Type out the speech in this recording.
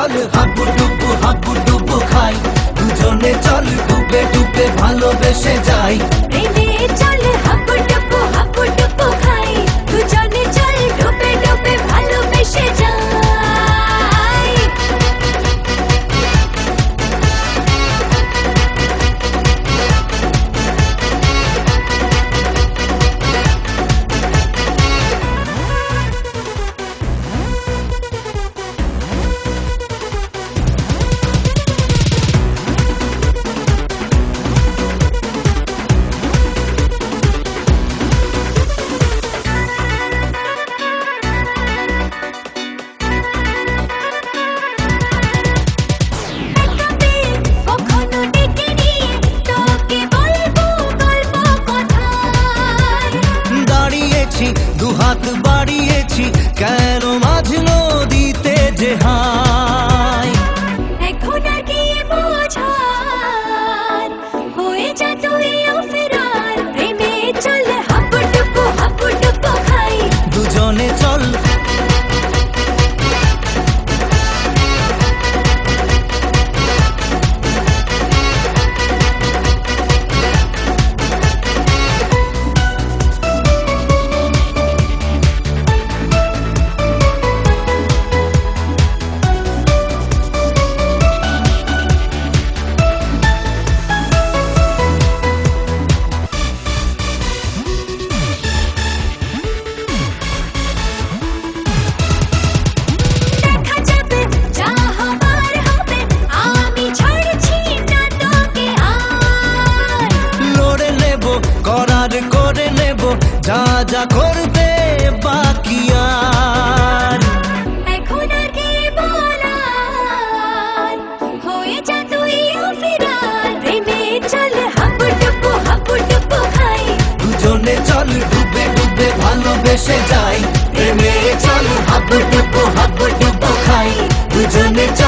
চল হাবু ডুবু খাই, দুজনে চল ডুবে ডুবে ভালোবেসে যাই। প্রেমে চল হাবু ডুবু খাই, দুজনে চল ডুবে ডুবে ভালোবেসে যাই। দুহাত বাড়িয়েছি কেন মাঝ নদীতে যে হাই, এখন আর কি বোঝার হয়ে যা তুই ফেরার। প্রেমে চল হাবু ডুবু খাই, দুজনে চল করে নেব যা যা করতে বাকি আর। এখন আর কি বলার হয়ে যা তুই ফেরার। প্রেমে চল হাবু ডুবু খাই, দুজনে চল ডুবে ডুবে ভালোবেসে যাই। প্রেমে চল হাবু ডুবু খাই, দুজনে চল